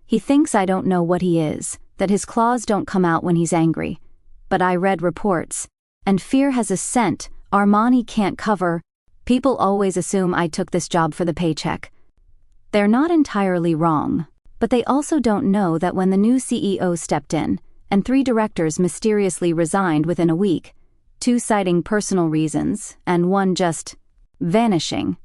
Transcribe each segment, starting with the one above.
He thinks I don't know what he is, that his claws don't come out when he's angry. But I read reports, and fear has a scent Armani can't cover. People always assume I took this job for the paycheck. They're not entirely wrong, but they also don't know that when the new CEO stepped in, and 3 directors mysteriously resigned within a week, 2 citing personal reasons, and 1 just vanishing,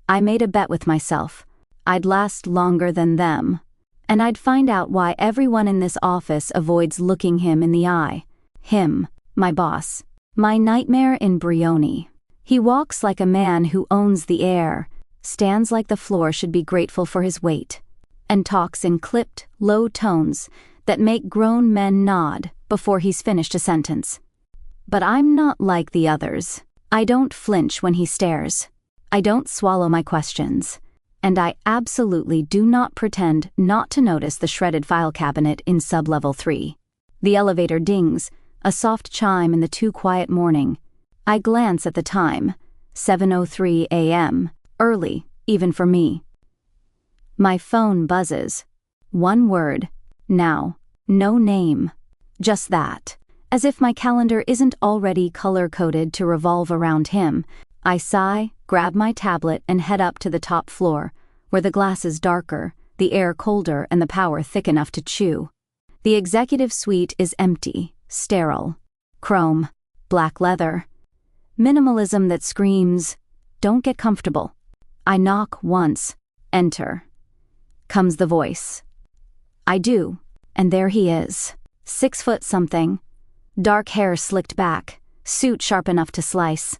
I made a bet with myself. I'd last longer than them, and I'd find out why everyone in this office avoids looking him in the eye. Him, my boss, my nightmare in Brioni. He walks like a man who owns the air, stands like the floor should be grateful for his weight, and talks in clipped, low tones that make grown men nod before he's finished a sentence. But I'm not like the others. I don't flinch when he stares. I don't swallow my questions. And I absolutely do not pretend not to notice the shredded file cabinet in sub-level 3. The elevator dings, a soft chime in the too quiet morning. I glance at the time, 7:03 a.m., early, even for me. My phone buzzes. 1 word. Now. No name. Just that. As if my calendar isn't already color-coded to revolve around him, I sigh, grab my tablet and head up to the top floor, where the glass is darker, the air colder and the power thick enough to chew. The executive suite is empty, sterile. Chrome. Black leather. Minimalism that screams, don't get comfortable. I knock once. Enter. Comes the voice. I do, and there he is. 6 foot something. Dark hair slicked back, suit sharp enough to slice.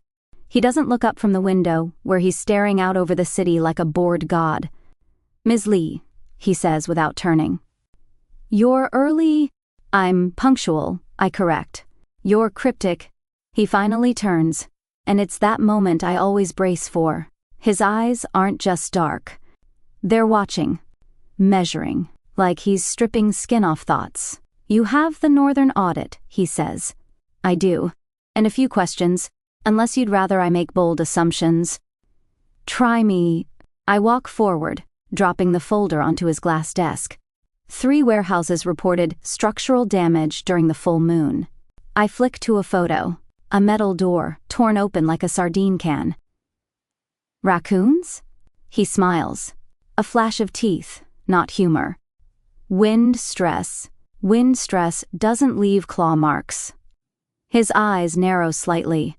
He doesn't look up from the window, where he's staring out over the city like a bored god. Ms. Lee, he says without turning. You're early? I'm punctual, I correct. You're cryptic. He finally turns, and it's that moment I always brace for. His eyes aren't just dark. They're watching, measuring, like he's stripping skin off thoughts. You have the Northern audit, he says. I do. And a few questions, unless you'd rather I make bold assumptions. Try me. I walk forward, dropping the folder onto his glass desk. 3 warehouses reported structural damage during the full moon. I flick to a photo. A metal door, torn open like a sardine can. Raccoons? He smiles. A flash of teeth, not humor. Wind stress. Wind stress doesn't leave claw marks. His eyes narrow slightly.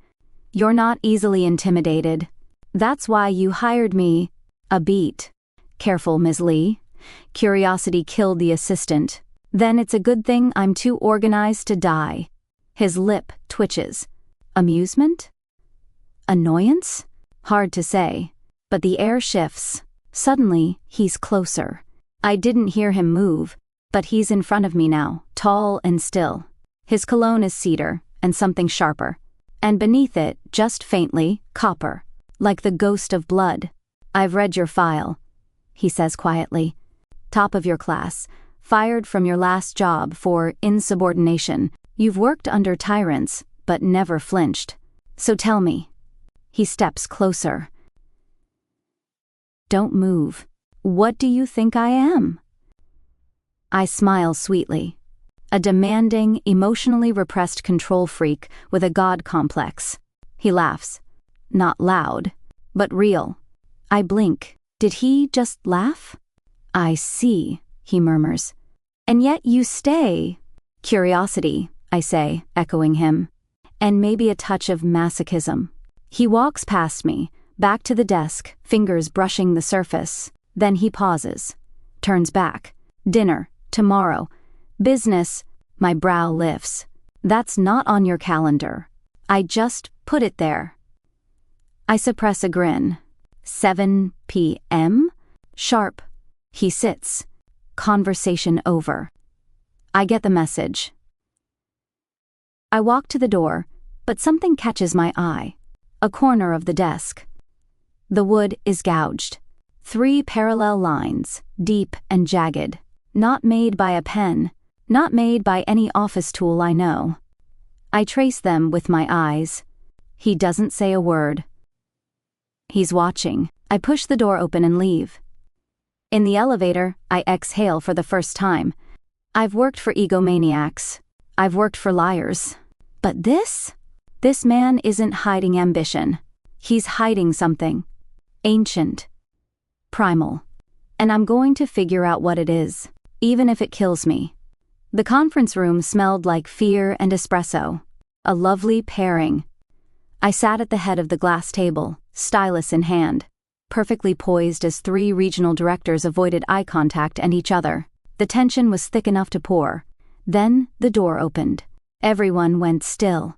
You're not easily intimidated. That's why you hired me. A beat. Careful, Ms. Lee. Curiosity killed the assistant. Then it's a good thing I'm too organized to die. His lip twitches. Amusement? Annoyance? Hard to say. But the air shifts. Suddenly, he's closer. I didn't hear him move, but he's in front of me now, tall and still. His cologne is cedar, and something sharper. And beneath it, just faintly, copper. Like the ghost of blood. I've read your file, he says quietly. Top of your class. Fired from your last job for insubordination. You've worked under tyrants, but never flinched. So tell me. He steps closer. Don't move. What do you think I am? I smile sweetly. A demanding, emotionally repressed control freak with a god complex. He laughs. Not loud, but real. I blink. Did he just laugh? I see, he murmurs. And yet you stay. Curiosity, I say, echoing him. And maybe a touch of masochism. He walks past me, back to the desk, fingers brushing the surface. Then he pauses. Turns back. Dinner, tomorrow. Business, my brow lifts. That's not on your calendar. I just put it there. I suppress a grin. 7 p.m.? Sharp. He sits. Conversation over. I get the message. I walk to the door, but something catches my eye. A corner of the desk. The wood is gouged. 3 parallel lines, deep and jagged. Not made by a pen. Not made by any office tool I know. I trace them with my eyes. He doesn't say a word. He's watching. I push the door open and leave. In the elevator, I exhale for the first time. I've worked for egomaniacs. I've worked for liars. But this man isn't hiding ambition. He's hiding something. Ancient. Primal. And I'm going to figure out what it is, even if it kills me. The conference room smelled like fear and espresso. A lovely pairing. I sat at the head of the glass table, stylus in hand, perfectly poised as 3 regional directors avoided eye contact and each other. The tension was thick enough to pour. Then the door opened. Everyone went still.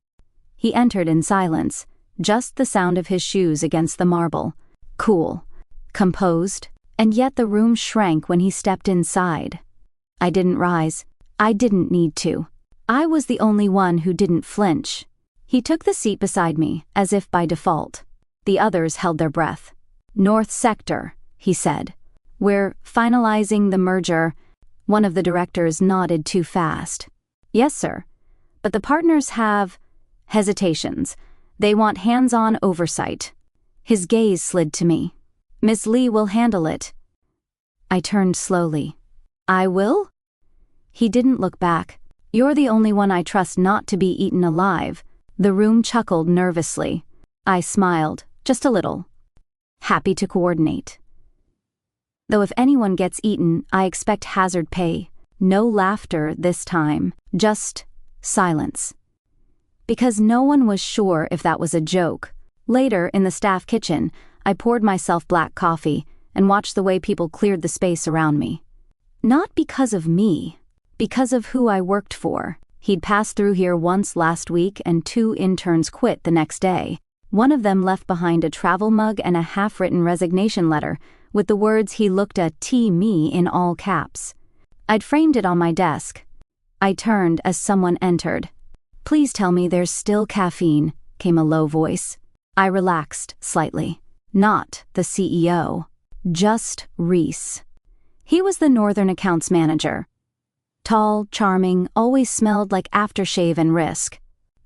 He entered in silence, just the sound of his shoes against the marble. Cool. Composed. And yet the room shrank when he stepped inside. I didn't rise. I didn't need to. I was the only one who didn't flinch. He took the seat beside me, as if by default. The others held their breath. "North Sector," he said. "We're finalizing the merger." One of the directors nodded too fast. "Yes, sir. But the partners have hesitations. They want hands-on oversight." His gaze slid to me. "Miss Lee will handle it." I turned slowly. "I will?" He didn't look back. "You're the only one I trust not to be eaten alive." The room chuckled nervously. I smiled, just a little. Happy to coordinate. Though if anyone gets eaten, I expect hazard pay. No laughter this time, just silence. Because no one was sure if that was a joke. Later, in the staff kitchen, I poured myself black coffee and watched the way people cleared the space around me. Not because of me, because of who I worked for. He'd passed through here once last week and 2 interns quit the next day. One of them left behind a travel mug and a half-written resignation letter with the words "he looked at me" in all caps. I'd framed it on my desk. I turned as someone entered. "Please tell me there's still caffeine," came a low voice. I relaxed slightly. Not the CEO. Just Reese. He was the Northern Accounts Manager. Tall, charming, always smelled like aftershave and risk.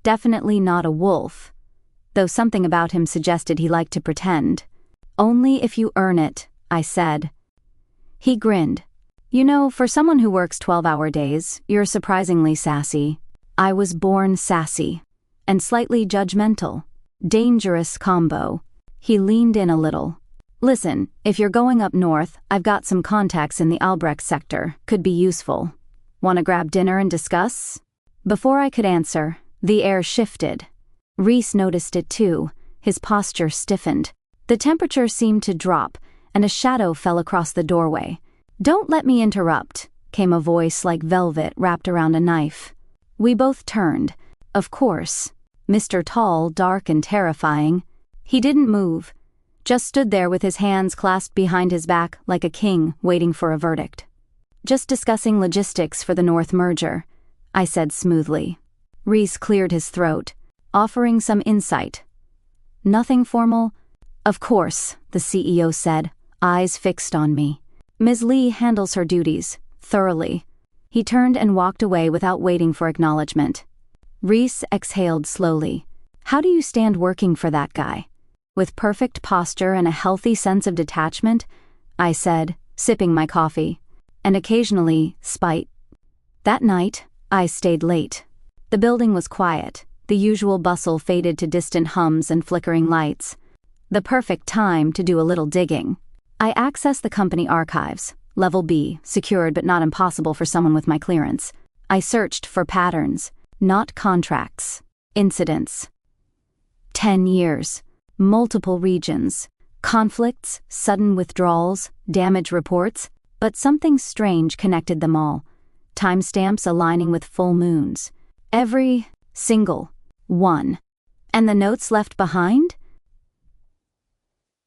Definitely not a wolf. Though something about him suggested he liked to pretend. "Only if you earn it," I said. He grinned. "You know, for someone who works 12-hour days, you're surprisingly sassy." I was born sassy. And slightly judgmental. Dangerous combo. He leaned in a little. "Listen, if you're going up north, I've got some contacts in the Albrecht sector. Could be useful. Want to grab dinner and discuss?" Before I could answer, the air shifted. Reese noticed it too. His posture stiffened. The temperature seemed to drop, and a shadow fell across the doorway. "Don't let me interrupt," came a voice like velvet wrapped around a knife. We both turned. Of course. Mr. Tall, dark and terrifying. He didn't move. Just stood there with his hands clasped behind his back like a king waiting for a verdict. "Just discussing logistics for the North merger," I said smoothly. Reese cleared his throat, offering some insight. "Nothing formal?" "Of course," the CEO said, eyes fixed on me. "Ms. Lee handles her duties, thoroughly." He turned and walked away without waiting for acknowledgement. Reese exhaled slowly. "How do you stand working for that guy?" "With perfect posture and a healthy sense of detachment," I said, sipping my coffee. "And occasionally, spite." That night, I stayed late. The building was quiet. The usual bustle faded to distant hums and flickering lights. The perfect time to do a little digging. I accessed the company archives, level B, secured but not impossible for someone with my clearance. I searched for patterns, not contracts, incidents. 10 years, multiple regions, conflicts, sudden withdrawals, damage reports, but something strange connected them all. Timestamps aligning with full moons. Every single one. And the notes left behind?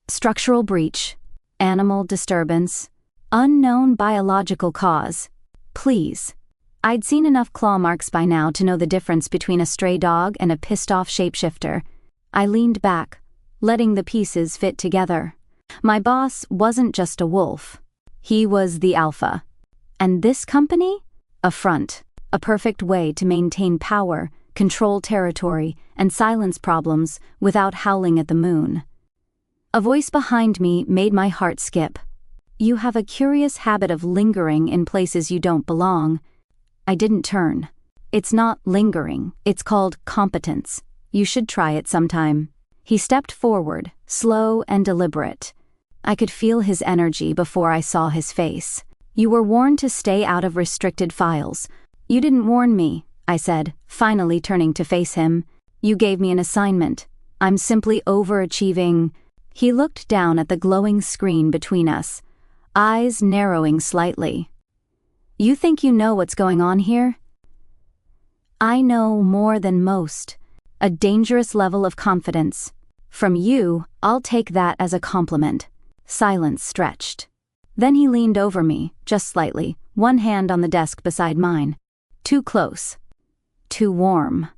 Structural breach. Animal disturbance. Unknown biological cause. Please. I'd seen enough claw marks by now to know the difference between a stray dog and a pissed-off shapeshifter. I leaned back, letting the pieces fit together. My boss wasn't just a wolf. He was the alpha. And this company? A front. A perfect way to maintain power, control territory, and silence problems without howling at the moon. A voice behind me made my heart skip. "You have a curious habit of lingering in places you don't belong." I didn't turn. "It's not lingering, it's called competence. You should try it sometime." He stepped forward, slow and deliberate. I could feel his energy before I saw his face. "You were warned to stay out of restricted files." "You didn't warn me," I said, finally turning to face him. "You gave me an assignment. I'm simply overachieving." He looked down at the glowing screen between us, eyes narrowing slightly. "You think you know what's going on here?" "I know more than most. A dangerous level of confidence. From you, I'll take that as a compliment." Silence stretched. Then he leaned over me, just slightly, one hand on the desk beside mine. "Too close. Too warm.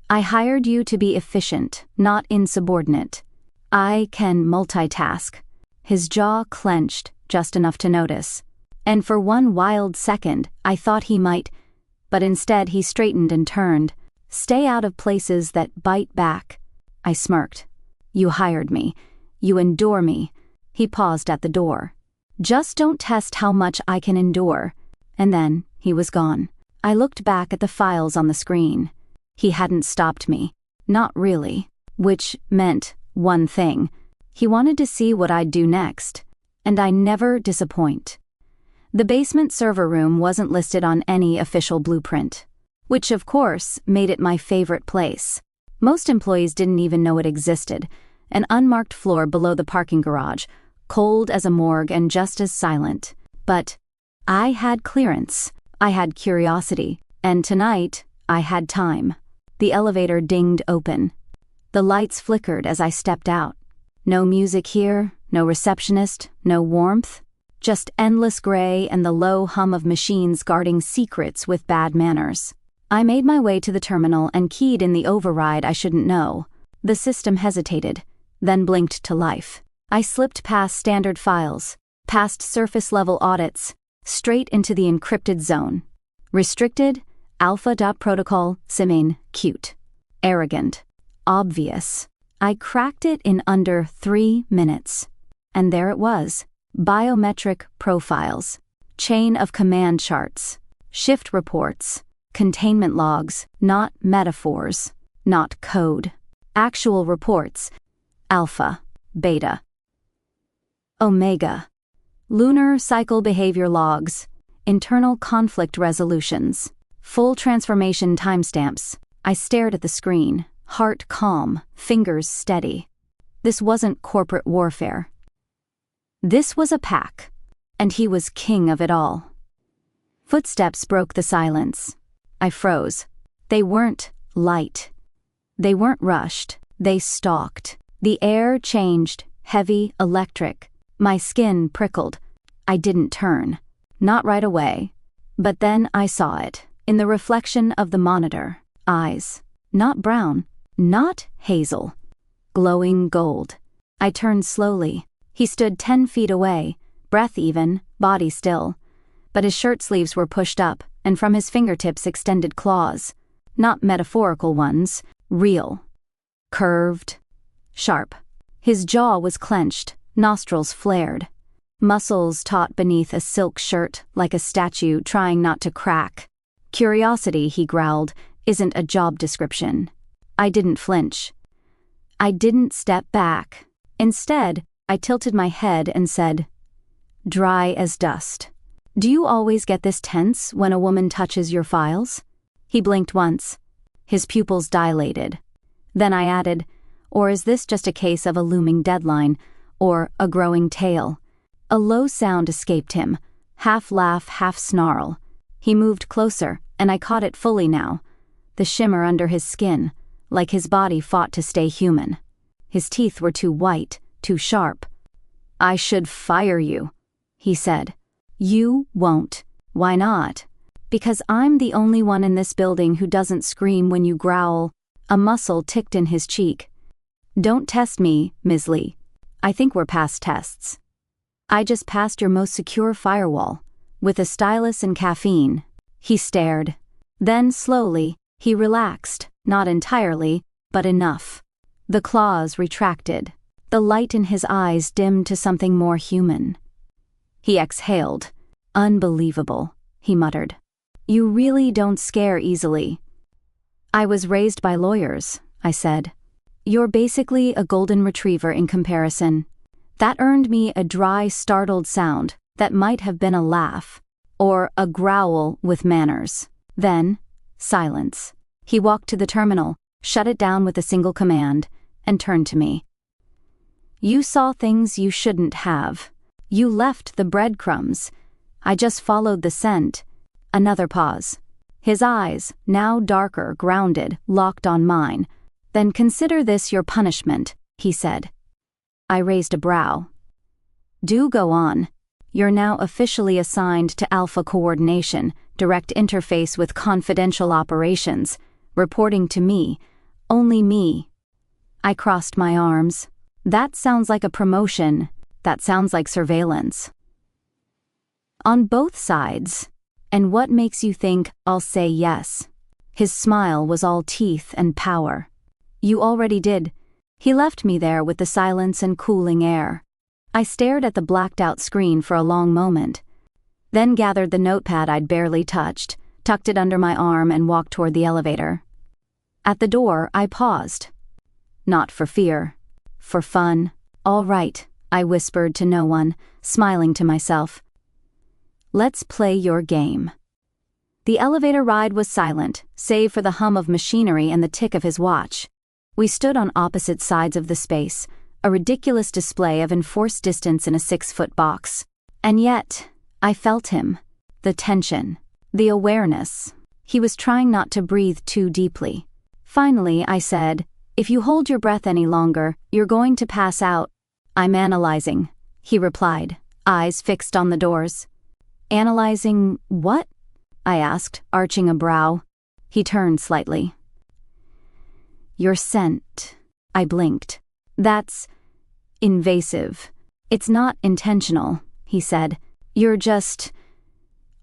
I hired you to be efficient, not insubordinate. I can multitask." His jaw clenched, just enough to notice. And for one wild second, I thought he might, but instead he straightened and turned. "Stay out of places that bite back." I smirked. "You hired me. You endure me." He paused at the door. "Just don't test how much I can endure." And then he was gone. I looked back at the files on the screen. He hadn't stopped me. Not really. Which meant one thing. He wanted to see what I'd do next. And I never disappoint. The basement server room wasn't listed on any official blueprint, which of course made it my favorite place. Most employees didn't even know it existed. An unmarked floor below the parking garage, cold as a morgue and just as silent. But I had clearance. I had curiosity. And tonight, I had time. The elevator dinged open. The lights flickered as I stepped out. No music here, no receptionist, no warmth. Just endless gray and the low hum of machines guarding secrets with bad manners. I made my way to the terminal and keyed in the override I shouldn't know. The system hesitated, then blinked to life. I slipped past standard files, past surface-level audits, straight into the encrypted zone. Restricted, alpha.protocol, simin, cute. Arrogant. Obvious. I cracked it in under 3 minutes. And there it was. Biometric profiles. Chain of command charts. Shift reports. Containment logs, not metaphors. Not code. Actual reports. Alpha. Beta. Omega. Lunar cycle behavior logs. Internal conflict resolutions. Full transformation timestamps. I stared at the screen, heart calm, fingers steady. This wasn't corporate warfare. This was a pack, and he was king of it all. Footsteps broke the silence. I froze. They weren't light. They weren't rushed. They stalked. The air changed, heavy, electric. My skin prickled. I didn't turn. Not right away. But then I saw it, in the reflection of the monitor. Eyes. Not brown. Not hazel. Glowing gold. I turned slowly. He stood 10 feet away, breath even, body still. But his shirt sleeves were pushed up, and from his fingertips extended claws. Not metaphorical ones, real. Curved. Sharp. His jaw was clenched, nostrils flared. Muscles taut beneath a silk shirt like a statue trying not to crack. "Curiosity," he growled, "isn't a job description." I didn't flinch. I didn't step back. Instead, I tilted my head and said, "Dry as dust. Do you always get this tense when a woman touches your files?" He blinked once. His pupils dilated. Then I added, "Or is this just a case of a looming deadline, or a growing tail?" A low sound escaped him, half laugh, half snarl. He moved closer, and I caught it fully now. The shimmer under his skin, like his body fought to stay human. His teeth were too white, too sharp. "I should fire you," he said. "You won't." "Why not?" "Because I'm the only one in this building who doesn't scream when you growl." A muscle ticked in his cheek. "Don't test me, Ms. Lee. I think we're past tests. I just passed your most secure firewall, with a stylus and caffeine." He stared. Then, slowly, he relaxed, not entirely, but enough. The claws retracted. The light in his eyes dimmed to something more human. He exhaled. Unbelievable, he muttered. You really don't scare easily. I was raised by lawyers, I said. You're basically a golden retriever in comparison. That earned me a dry, startled sound that might have been a laugh, or a growl with manners. Then, silence. He walked to the terminal, shut it down with a single command, and turned to me. You saw things you shouldn't have. You left the breadcrumbs. I just followed the scent. Another pause. His eyes, now darker, grounded, locked on mine. Then consider this your punishment, he said. I raised a brow. Do go on. You're now officially assigned to Alpha Coordination, direct interface with confidential operations, reporting to me, only me. I crossed my arms. That sounds like a promotion. That sounds like surveillance. On both sides. And what makes you think I'll say yes? His smile was all teeth and power. You already did. He left me there with the silence and cooling air. I stared at the blacked-out screen for a long moment, then gathered the notepad I'd barely touched, tucked it under my arm, and walked toward the elevator. At the door, I paused. Not for fear. For fun. All right, I whispered to no one, smiling to myself. Let's play your game. The elevator ride was silent, save for the hum of machinery and the tick of his watch. We stood on opposite sides of the space, a ridiculous display of enforced distance in a 6-foot box. And yet, I felt him. The tension. The awareness. He was trying not to breathe too deeply. Finally, I said, if you hold your breath any longer, you're going to pass out. I'm analyzing, he replied, eyes fixed on the doors. Analyzing what? I asked, arching a brow. He turned slightly. Your scent. I blinked. That's invasive. It's not intentional, he said. You're just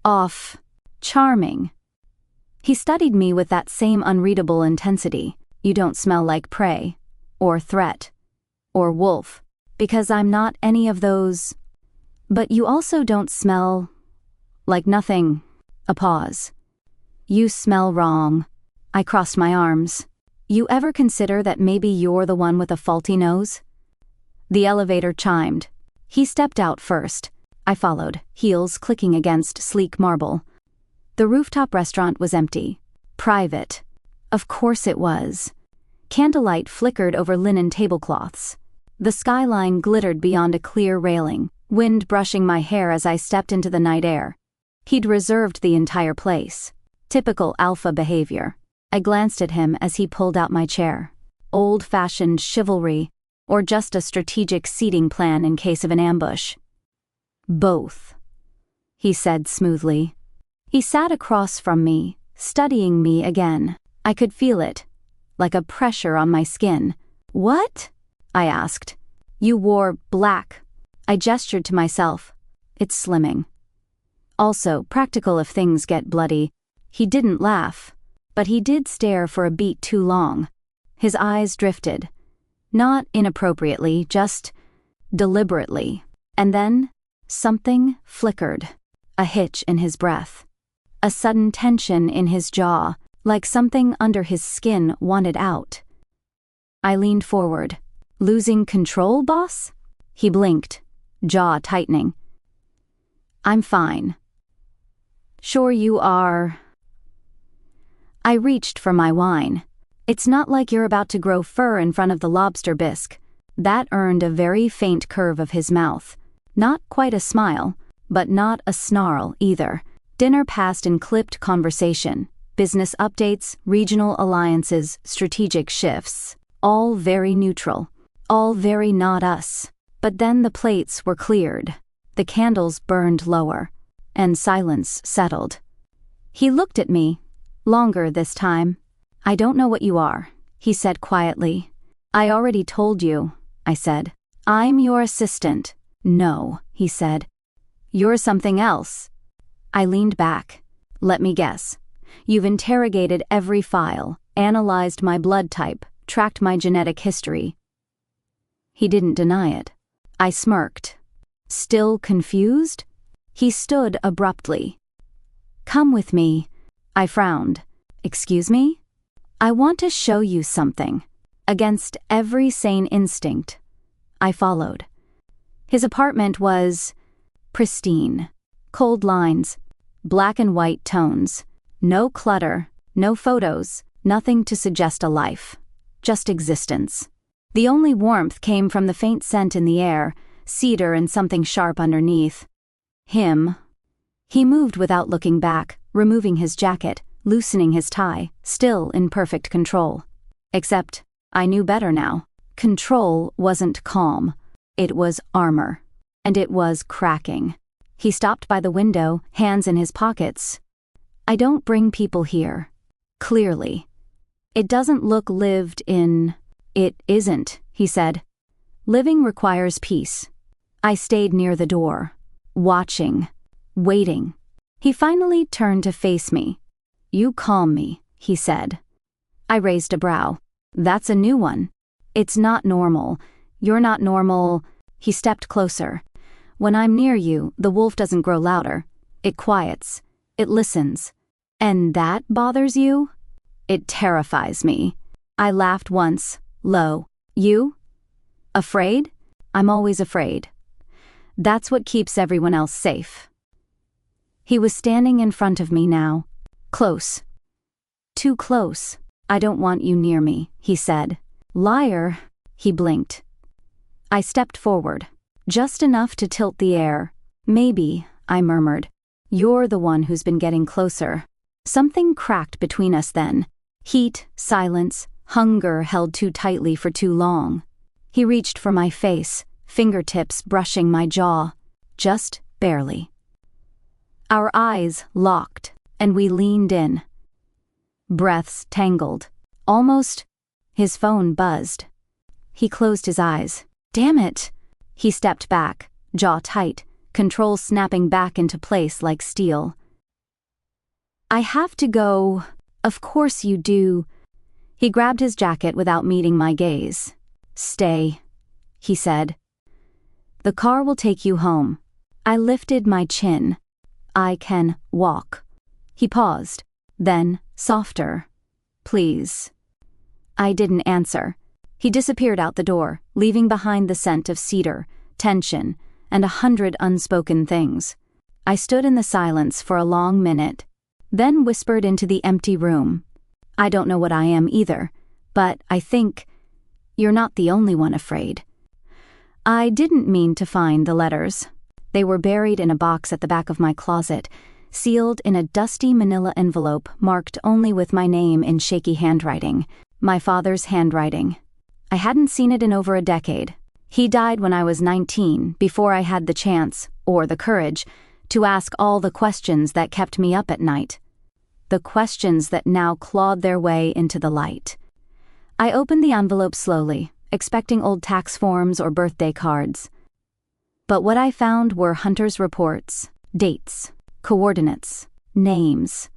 off. Charming. He studied me with that same unreadable intensity. You don't smell like prey, or threat, or wolf, because I'm not any of those. But you also don't smell like nothing. A pause. You smell wrong. I crossed my arms. You ever consider that maybe you're the one with a faulty nose? The elevator chimed. He stepped out first. I followed, heels clicking against sleek marble. The rooftop restaurant was empty. Private. Of course it was. Candlelight flickered over linen tablecloths. The skyline glittered beyond a clear railing, wind brushing my hair as I stepped into the night air. He'd reserved the entire place. Typical alpha behavior. I glanced at him as he pulled out my chair. Old-fashioned chivalry, or just a strategic seating plan in case of an ambush. Both, he said smoothly. He sat across from me, studying me again. I could feel it, like a pressure on my skin. What? I asked. You wore black. I gestured to myself. It's slimming. Also, practical if things get bloody. He didn't laugh, but he did stare for a beat too long. His eyes drifted. Not inappropriately, just deliberately. And then, something flickered. A hitch in his breath. A sudden tension in his jaw, like something under his skin wanted out. I leaned forward. Losing control, boss? He blinked, jaw tightening. I'm fine. Sure you are. I reached for my wine. It's not like you're about to grow fur in front of the lobster bisque. That earned a very faint curve of his mouth. Not quite a smile, but not a snarl either. Dinner passed in clipped conversation. Business updates, regional alliances, strategic shifts. All very neutral. All very not us. But then the plates were cleared. The candles burned lower. And silence settled. He looked at me. Longer this time. I don't know what you are, he said quietly. I already told you, I said. I'm your assistant. No, he said. You're something else. I leaned back. Let me guess. You've interrogated every file, analyzed my blood type, tracked my genetic history. He didn't deny it. I smirked. Still confused? He stood abruptly. "Come with me." I frowned. "Excuse me?" "I want to show you something." Against every sane instinct, I followed. His apartment was pristine. Cold lines, black and white tones. No clutter, no photos, nothing to suggest a life. Just existence. The only warmth came from the faint scent in the air, cedar and something sharp underneath. Him. He moved without looking back, removing his jacket, loosening his tie, still in perfect control. Except, I knew better now. Control wasn't calm. It was armor. And it was cracking. He stopped by the window, hands in his pockets. "I don't bring people here." Clearly. "It doesn't look lived in." "It isn't," he said. "Living requires peace." I stayed near the door, watching, waiting. He finally turned to face me. "You calm me," he said. I raised a brow. "That's a new one." "It's not normal. You're not normal." He stepped closer. "When I'm near you, the wolf doesn't grow louder. It quiets. It listens. And that bothers you?" "It terrifies me." I laughed once, low. "You? Afraid?" "I'm always afraid. That's what keeps everyone else safe." He was standing in front of me now. Close. "Too close. I don't want you near me," he said. "Liar." He blinked. I stepped forward, just enough to tilt the air. "Maybe," I murmured. "You're the one who's been getting closer." Something cracked between us then. Heat, silence, hunger held too tightly for too long. He reached for my face, fingertips brushing my jaw. Just barely. Our eyes locked, and we leaned in. Breaths tangled. Almost. His phone buzzed. He closed his eyes. "Damn it!" He stepped back, jaw tight, control snapping back into place like steel. "I have to go." "Of course you do." He grabbed his jacket without meeting my gaze. "Stay," he said. "The car will take you home." I lifted my chin. "I can walk." He paused. Then, softer. "Please." I didn't answer. He disappeared out the door, leaving behind the scent of cedar, tension, and 100 unspoken things. I stood in the silence for a long minute, then whispered into the empty room. "I don't know what I am either, but I think you're not the only one afraid." I didn't mean to find the letters. They were buried in a box at the back of my closet, sealed in a dusty manila envelope marked only with my name in shaky handwriting, my father's handwriting. I hadn't seen it in over a decade. He died when I was 19, before I had the chance, or the courage, to ask all the questions that kept me up at night. The questions that now clawed their way into the light. I opened the envelope slowly, expecting old tax forms or birthday cards. But what I found were hunters' reports, dates, coordinates, names.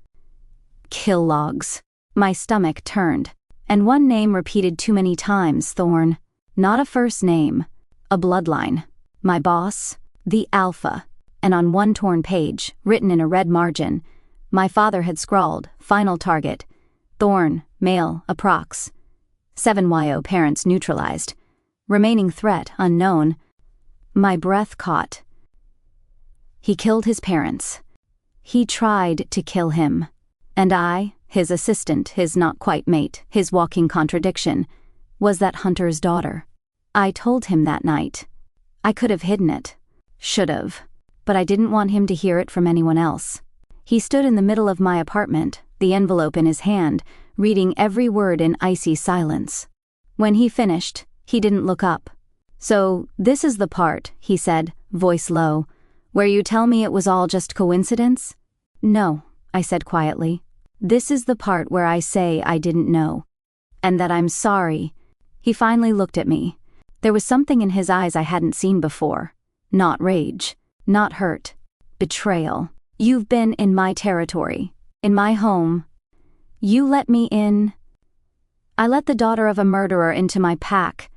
Kill logs. My stomach turned, and one name repeated too many times: Thorne. Not a first name, a bloodline. My boss, the Alpha, and on one torn page, written in a red margin, my father had scrawled, "Final target, Thorne, male, approx. 7YO parents neutralized. Remaining threat unknown." My breath caught. He killed his parents. He tried to kill him. And I, his assistant, his not-quite mate, his walking contradiction, was that hunter's daughter. I told him that night. I could have hidden it. Should have. But I didn't want him to hear it from anyone else. He stood in the middle of my apartment, the envelope in his hand, reading every word in icy silence. When he finished, he didn't look up. "So, this is the part," he said, voice low, "where you tell me it was all just coincidence?" "No," I said quietly. "This is the part where I say I didn't know. And that I'm sorry." He finally looked at me. There was something in his eyes I hadn't seen before. Not rage. Not hurt. Betrayal. "You've been in my territory. In my home. You let me in." "I let the daughter of a murderer into my pack."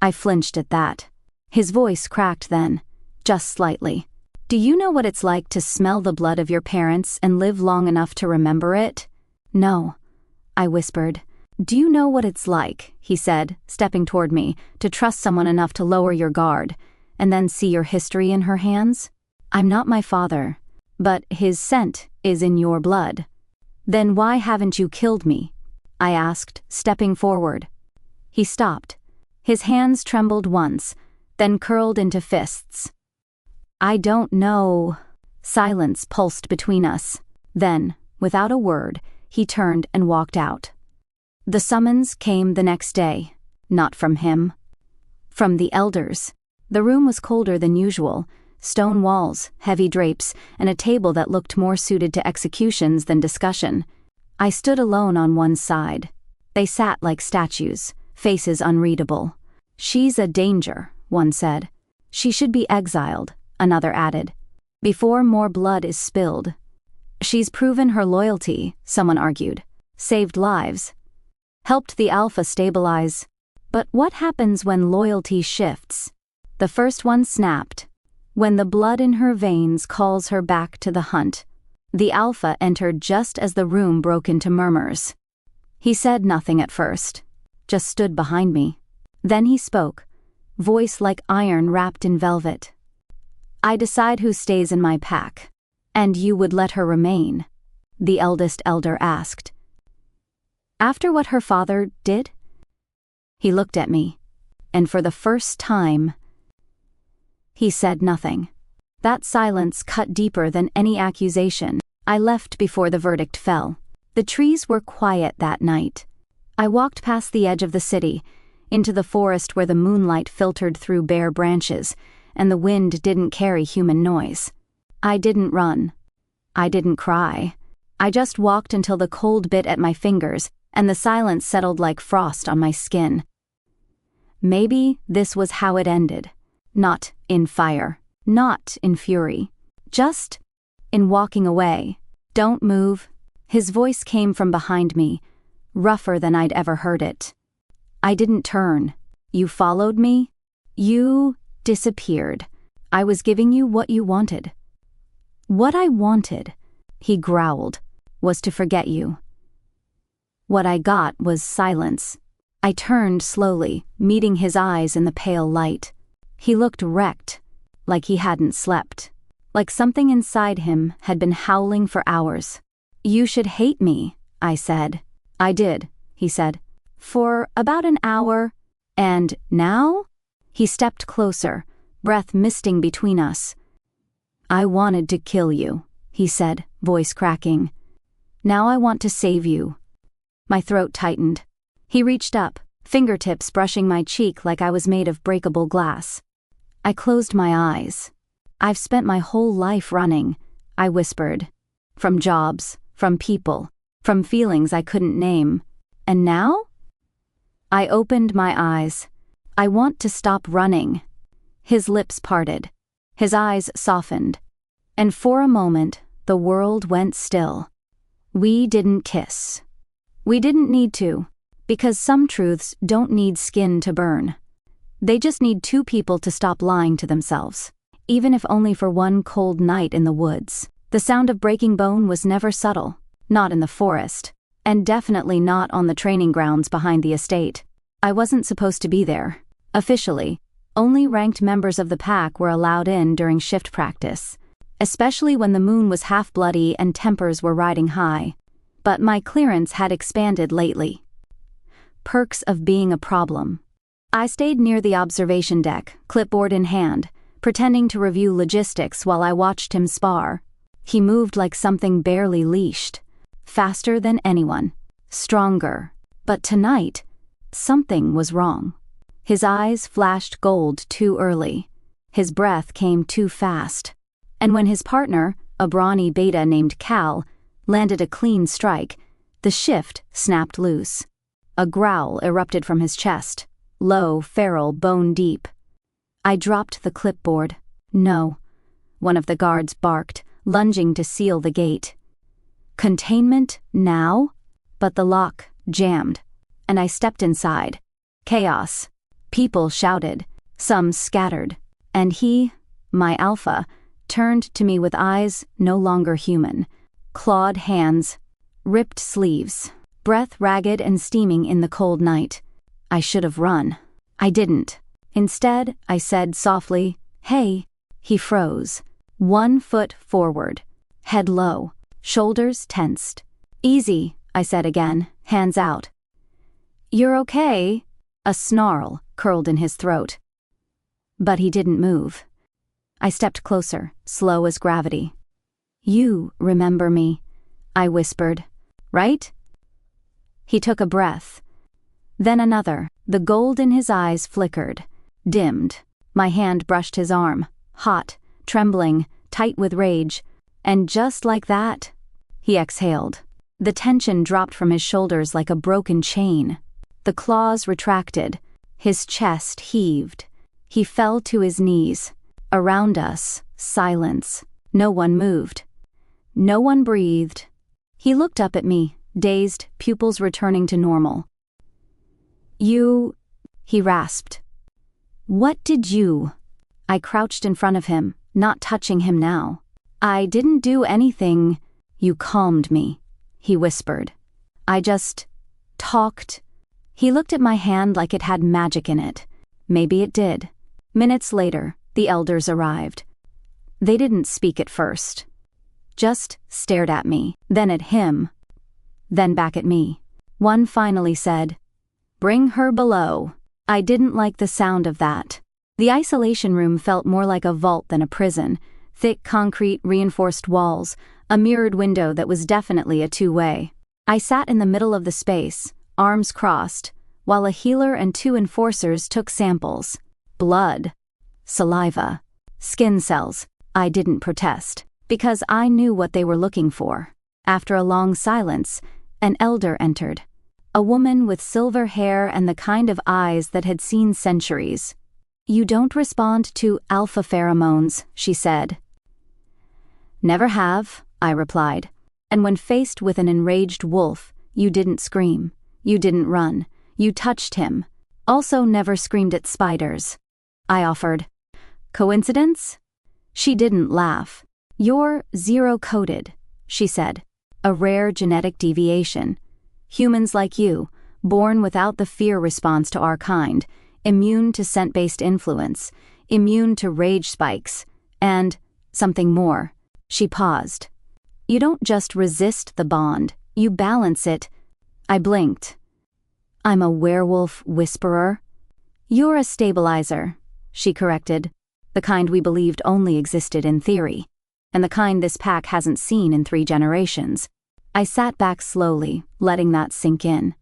I flinched at that. His voice cracked then. Just slightly. Do you know what it's like to smell the blood of your parents and live long enough to remember it? No, I whispered. Do you know what it's like, he said, stepping toward me, to trust someone enough to lower your guard, and then see your history in her hands? I'm not my father, but his scent is in your blood. Then why haven't you killed me? I asked, stepping forward. He stopped. His hands trembled once, then curled into fists. I don't know. Silence pulsed between us. Then, without a word, he turned and walked out. The summons came the next day. Not from him. From the elders. The room was colder than usual. Stone walls, heavy drapes, and a table that looked more suited to executions than discussion. I stood alone on one side. They sat like statues, faces unreadable. She's a danger, one said. She should be exiled, another added. Before more blood is spilled. She's proven her loyalty, someone argued. Saved lives. Helped the Alpha stabilize. But what happens when loyalty shifts? The first one snapped. When the blood in her veins calls her back to the hunt. The Alpha entered just as the room broke into murmurs. He said nothing at first, just stood behind me. Then he spoke, voice like iron wrapped in velvet. I decide who stays in my pack. And you would let her remain? The eldest elder asked. After what her father did? He looked at me, and for the first time, he said nothing. That silence cut deeper than any accusation. I left before the verdict fell. The trees were quiet that night. I walked past the edge of the city, into the forest where the moonlight filtered through bare branches, and the wind didn't carry human noise. I didn't run. I didn't cry. I just walked until the cold bit at my fingers, and the silence settled like frost on my skin. Maybe this was how it ended. Not in fire. Not in fury. Just in walking away. Don't move. His voice came from behind me, rougher than I'd ever heard it. I didn't turn. You followed me? You disappeared. I was giving you what you wanted. What I wanted, he growled, was to forget you. What I got was silence. I turned slowly, meeting his eyes in the pale light. He looked wrecked, like he hadn't slept, like something inside him had been howling for hours. You should hate me, I said. I did, he said. For about an hour. And now? He stepped closer, breath misting between us. I wanted to kill you, he said, voice cracking. Now I want to save you. My throat tightened. He reached up, fingertips brushing my cheek like I was made of breakable glass. I closed my eyes. I've spent my whole life running, I whispered. From jobs, from people, from feelings I couldn't name. And now? I opened my eyes. I want to stop running. His lips parted. His eyes softened. And for a moment, the world went still. We didn't kiss. We didn't need to, because some truths don't need skin to burn. They just need two people to stop lying to themselves, even if only for one cold night in the woods. The sound of breaking bone was never subtle, not in the forest, and definitely not on the training grounds behind the estate. I wasn't supposed to be there. Officially, only ranked members of the pack were allowed in during shift practice, especially when the moon was half bloody and tempers were riding high. But my clearance had expanded lately. Perks of being a problem. I stayed near the observation deck, clipboard in hand, pretending to review logistics while I watched him spar. He moved like something barely leashed. Faster than anyone. Stronger. But tonight, something was wrong. His eyes flashed gold too early. His breath came too fast. And when his partner, a brawny beta named Cal, landed a clean strike, the shift snapped loose. A growl erupted from his chest, low, feral, bone deep. I dropped the clipboard. No. One of the guards barked, lunging to seal the gate. Containment now? But the lock jammed, and I stepped inside. Chaos. People shouted, some scattered, and he, my alpha, turned to me with eyes no longer human, clawed hands, ripped sleeves, breath ragged and steaming in the cold night. I should have run. I didn't. Instead, I said softly, "Hey." He froze. 1 foot forward, head low, shoulders tensed. "Easy," I said again, hands out. "You're okay?" A snarl curled in his throat. But he didn't move. I stepped closer, slow as gravity. "You remember me," I whispered, "right?" He took a breath. Then another. The gold in his eyes flickered, dimmed. My hand brushed his arm, hot, trembling, tight with rage, and just like that, he exhaled. The tension dropped from his shoulders like a broken chain. The claws retracted. His chest heaved. He fell to his knees. Around us, silence. No one moved. No one breathed. He looked up at me, dazed, pupils returning to normal. "You," he rasped. "What did you?" I crouched in front of him, not touching him now. "I didn't do anything." "You calmed me," he whispered. "I just talked." He looked at my hand like it had magic in it. Maybe it did. Minutes later, the elders arrived. They didn't speak at first. Just stared at me, then at him, then back at me. One finally said, "Bring her below." I didn't like the sound of that. The isolation room felt more like a vault than a prison. Thick concrete reinforced walls, a mirrored window that was definitely a two-way. I sat in the middle of the space, arms crossed, while a healer and 2 enforcers took samples. Blood, saliva, skin cells. I didn't protest, because I knew what they were looking for. After a long silence, an elder entered. A woman with silver hair and the kind of eyes that had seen centuries. "You don't respond to alpha pheromones," she said. "Never have," I replied. "And when faced with an enraged wolf, you didn't scream. You didn't run. You touched him. Also never screamed at spiders." I offered. "Coincidence?" She didn't laugh. "You're zero-coded," she said. "A rare genetic deviation. Humans like you, born without the fear response to our kind, immune to scent-based influence, immune to rage spikes, and something more." She paused. "You don't just resist the bond, you balance it." I blinked. "I'm a werewolf whisperer." "You're a stabilizer," she corrected. "The kind we believed only existed in theory, and the kind this pack hasn't seen in 3 generations. I sat back slowly, letting that sink in.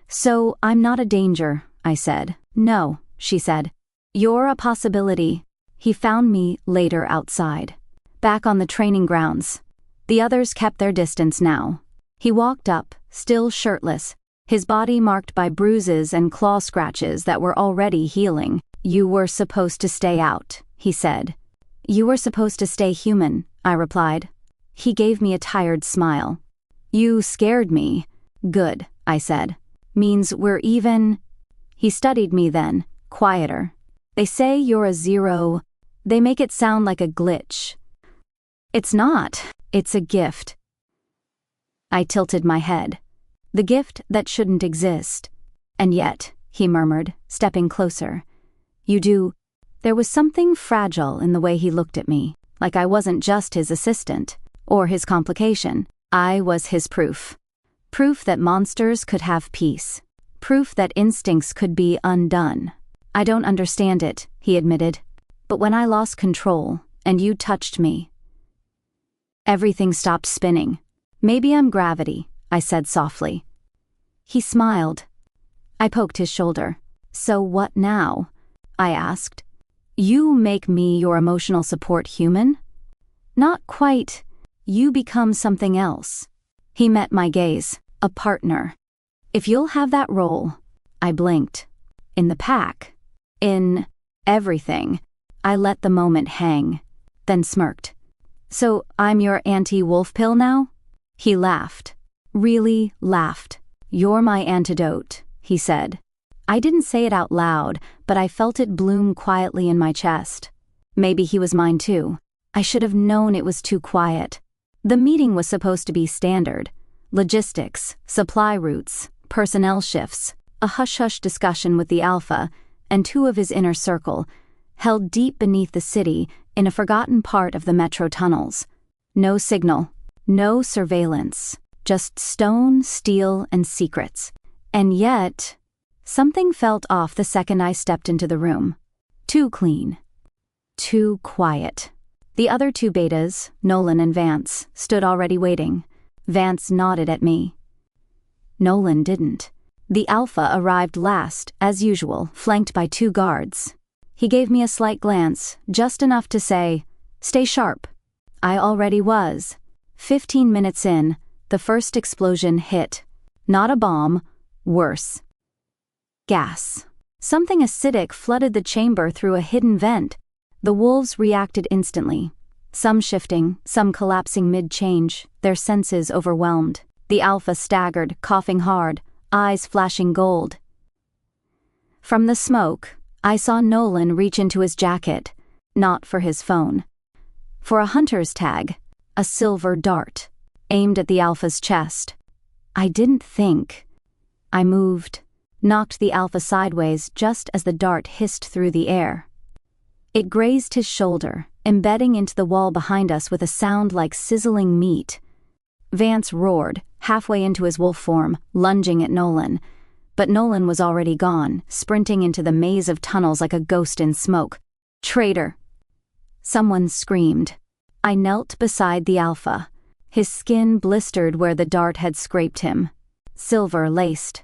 "So I'm not a danger," I said. "No," she said. "You're a possibility." He found me later outside, back on the training grounds. The others kept their distance now. He walked up, still shirtless, his body marked by bruises and claw scratches that were already healing. "You were supposed to stay out," he said. "You were supposed to stay human," I replied. He gave me a tired smile. "You scared me." "Good," I said. "Means we're even." He studied me then, quieter. "They say you're a zero. They make it sound like a glitch. It's not. It's a gift." I tilted my head. "The gift that shouldn't exist." "And yet," he murmured, stepping closer. "You do." There was something fragile in the way he looked at me, like I wasn't just his assistant, or his complication. I was his proof. Proof that monsters could have peace. Proof that instincts could be undone. "I don't understand it," he admitted. "But when I lost control, and you touched me, everything stopped spinning." "Maybe I'm gravity," I said softly. He smiled. I poked his shoulder. "So what now?" I asked. "You make me your emotional support human?" "Not quite. You become something else." He met my gaze. "A partner." "If you'll have that role." I blinked. "In the pack." "In everything." I let the moment hang, then smirked. "So I'm your anti-wolf pill now?" He laughed. Really laughed. "You're my antidote," he said. I didn't say it out loud, but I felt it bloom quietly in my chest. Maybe he was mine too. I should have known it was too quiet. The meeting was supposed to be standard. Logistics, supply routes, personnel shifts, a hush-hush discussion with the Alpha and two of his inner circle, held deep beneath the city in a forgotten part of the metro tunnels. No signal, no surveillance, just stone, steel, and secrets. And yet, something felt off the second I stepped into the room. Too clean. Too quiet. The other two betas, Nolan and Vance, stood already waiting. Vance nodded at me. Nolan didn't. The Alpha arrived last, as usual, flanked by two guards. He gave me a slight glance, just enough to say, "Stay sharp." I already was. 15 minutes in, the first explosion hit. Not a bomb, worse. Gas. Something acidic flooded the chamber through a hidden vent. The wolves reacted instantly. Some shifting, some collapsing mid-change, their senses overwhelmed. The Alpha staggered, coughing hard, eyes flashing gold. From the smoke, I saw Nolan reach into his jacket, not for his phone. For a hunter's tag, a silver dart, aimed at the Alpha's chest. I didn't think. I moved, knocked the Alpha sideways just as the dart hissed through the air. It grazed his shoulder, embedding into the wall behind us with a sound like sizzling meat. Vance roared, halfway into his wolf form, lunging at Nolan. But Nolan was already gone, sprinting into the maze of tunnels like a ghost in smoke. "Traitor!" Someone screamed. I knelt beside the Alpha. His skin blistered where the dart had scraped him. Silver laced.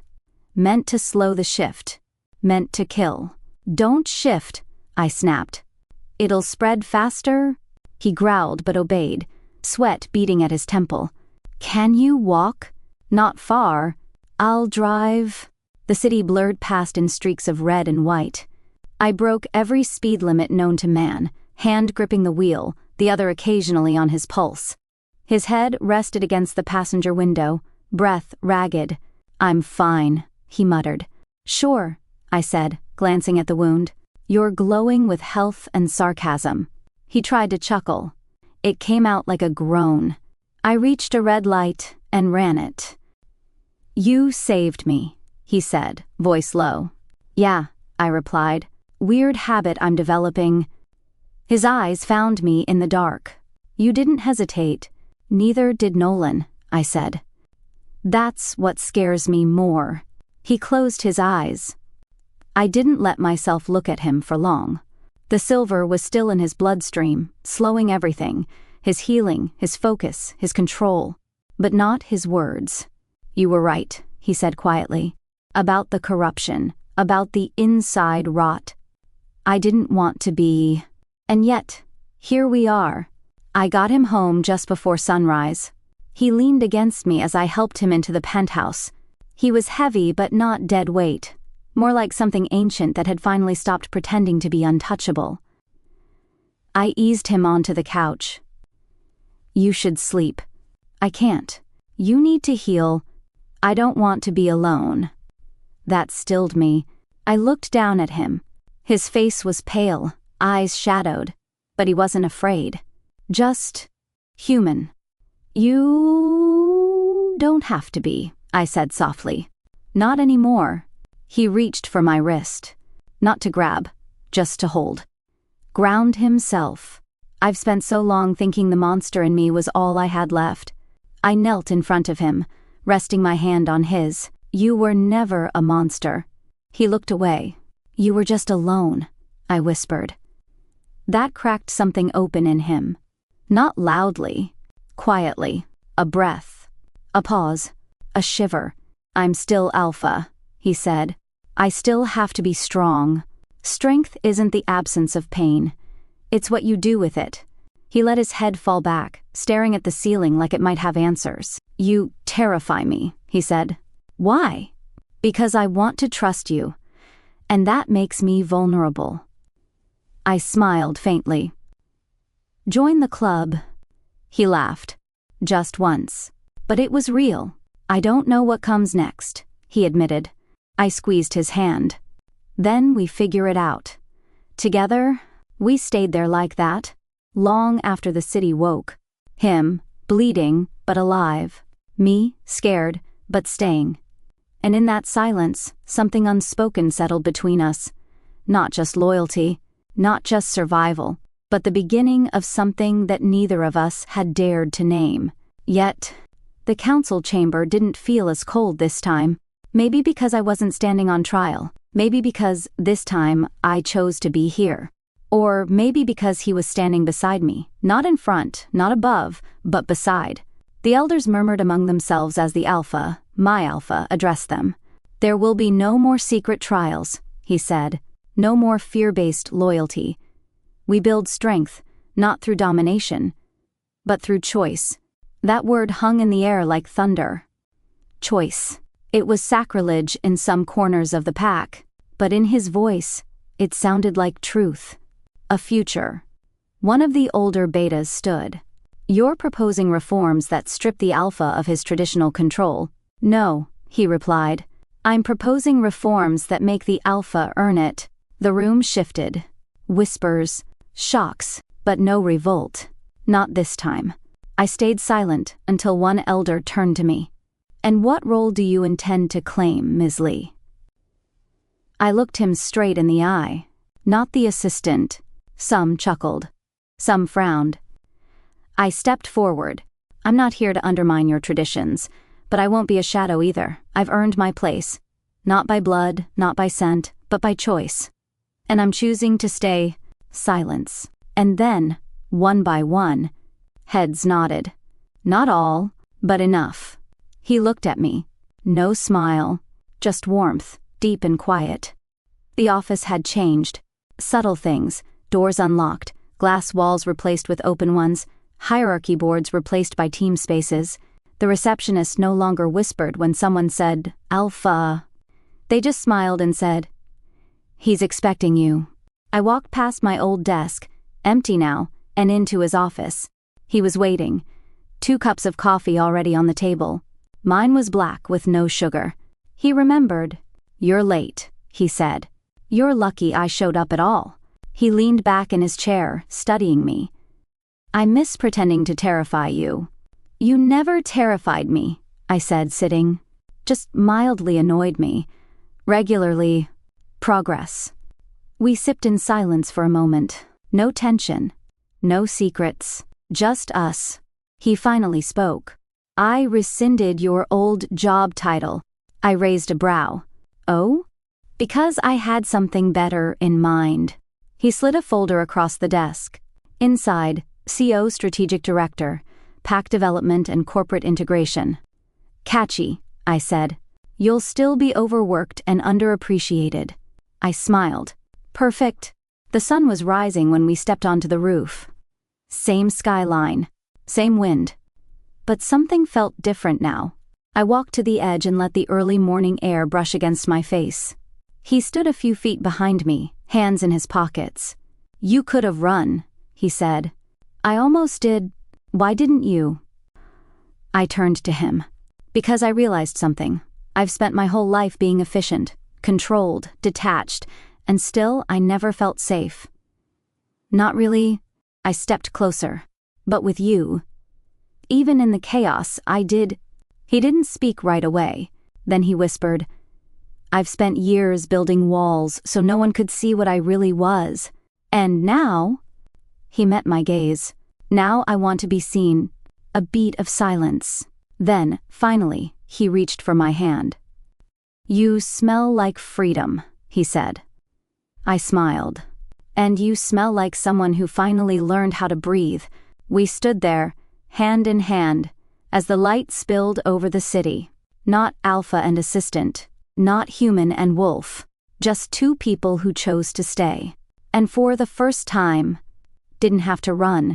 Meant to slow the shift. Meant to kill. "Don't shift," I snapped. "It'll spread faster?" He growled but obeyed, sweat beating at his temple. "Can you walk?" "Not far. I'll drive." The city blurred past in streaks of red and white. I broke every speed limit known to man, hand gripping the wheel, the other occasionally on his pulse. His head rested against the passenger window, breath ragged. "I'm fine," he muttered. "Sure," I said, glancing at the wound. "You're glowing with health and sarcasm." He tried to chuckle. It came out like a groan. I reached a red light and ran it. "You saved me," he said, voice low. "Yeah," I replied. "Weird habit I'm developing." His eyes found me in the dark. "You didn't hesitate. Neither did Nolan," I said. "That's what scares me more." He closed his eyes. I didn't let myself look at him for long. The silver was still in his bloodstream, slowing everything, his healing, his focus, his control, but not his words. "You were right," he said quietly, "about the corruption, about the inside rot. I didn't want to be. And yet, here we are." I got him home just before sunrise. He leaned against me as I helped him into the penthouse. He was heavy but not dead weight, more like something ancient that had finally stopped pretending to be untouchable. I eased him onto the couch. "You should sleep." "I can't. You need to heal." "I don't want to be alone." That stilled me. I looked down at him. His face was pale, eyes shadowed, but he wasn't afraid. Just human. "You don't have to be," I said softly. "Not anymore." He reached for my wrist. Not to grab, just to hold. Ground himself. I've spent so long thinking the monster in me was all I had left. I knelt in front of him, resting my hand on his. "You were never a monster." He looked away. "You were just alone," I whispered. That cracked something open in him. Not loudly, quietly. A breath. A pause. A shiver. "I'm still Alpha," he said. "I still have to be strong. Strength isn't the absence of pain. It's what you do with it." He let his head fall back, staring at the ceiling like it might have answers. "You terrify me," he said. "Why?" "Because I want to trust you, and that makes me vulnerable." I smiled faintly. "Join the club." He laughed. "Just once. But it was real. I don't know what comes next," he admitted. I squeezed his hand. "Then we figure it out." Together, we stayed there like that. long after the city woke. Him, bleeding, but alive. Me, scared, but staying. And in that silence, something unspoken settled between us. Not just loyalty, not just survival, but the beginning of something that neither of us had dared to name. Yet, the council chamber didn't feel as cold this time. Maybe because I wasn't standing on trial. Maybe because, this time, I chose to be here. Or maybe because he was standing beside me, not in front, not above, but beside. The elders murmured among themselves as the Alpha, my Alpha, addressed them. "There will be no more secret trials," he said. "No more fear-based loyalty. We build strength, not through domination, but through choice." That word hung in the air like thunder. Choice. It was sacrilege in some corners of the pack, but in his voice, it sounded like truth. A future. One of the older betas stood. "You're proposing reforms that strip the Alpha of his traditional control." "No," he replied. "I'm proposing reforms that make the Alpha earn it." The room shifted. Whispers, shocks, but no revolt. Not this time. I stayed silent until one elder turned to me. "And what role do you intend to claim, Ms. Lee?" I looked him straight in the eye. Not the assistant. Some chuckled. Some frowned. I stepped forward. "I'm not here to undermine your traditions, but I won't be a shadow either. I've earned my place. Not by blood, not by scent, but by choice. And I'm choosing to stay." Silence. And then, one by one, heads nodded. Not all, but enough. He looked at me. No smile, just warmth, deep and quiet. The office had changed. Subtle things, doors unlocked, glass walls replaced with open ones, hierarchy boards replaced by team spaces. The receptionist no longer whispered when someone said, "Alpha." They just smiled and said, "He's expecting you." I walked past my old desk, empty now, and into his office. He was waiting. 2 cups of coffee already on the table. Mine was black with no sugar. He remembered. "You're late," he said. "You're lucky I showed up at all." He leaned back in his chair, studying me. "I miss pretending to terrify you." "You never terrified me," I said, sitting. "Just mildly annoyed me. Regularly. Progress." We sipped in silence for a moment. No tension. No secrets. Just us. He finally spoke. "I rescinded your old job title." I raised a brow. "Oh?" "Because I had something better in mind." He slid a folder across the desk. Inside, CO Strategic Director, Pack Development and Corporate Integration. "Catchy," I said. "You'll still be overworked and underappreciated." I smiled. "Perfect." The sun was rising when we stepped onto the roof. Same skyline. Same wind. But something felt different now. I walked to the edge and let the early morning air brush against my face. He stood a few feet behind me, hands in his pockets. "You could have run," he said. "I almost did. Why didn't you?" I turned to him. "Because I realized something. I've spent my whole life being efficient, controlled, detached, and still I never felt safe." "Not really." I stepped closer. "But with you. Even in the chaos, I did." He didn't speak right away. Then he whispered, "I've spent years building walls so no one could see what I really was. And now..." He met my gaze. "Now I want to be seen." A beat of silence. Then, finally, he reached for my hand. "You smell like freedom," he said. I smiled. "And you smell like someone who finally learned how to breathe." We stood there, hand in hand, as the light spilled over the city. Not Alpha and assistant, not human and wolf, just 2 people who chose to stay. And for the first time, didn't have to run.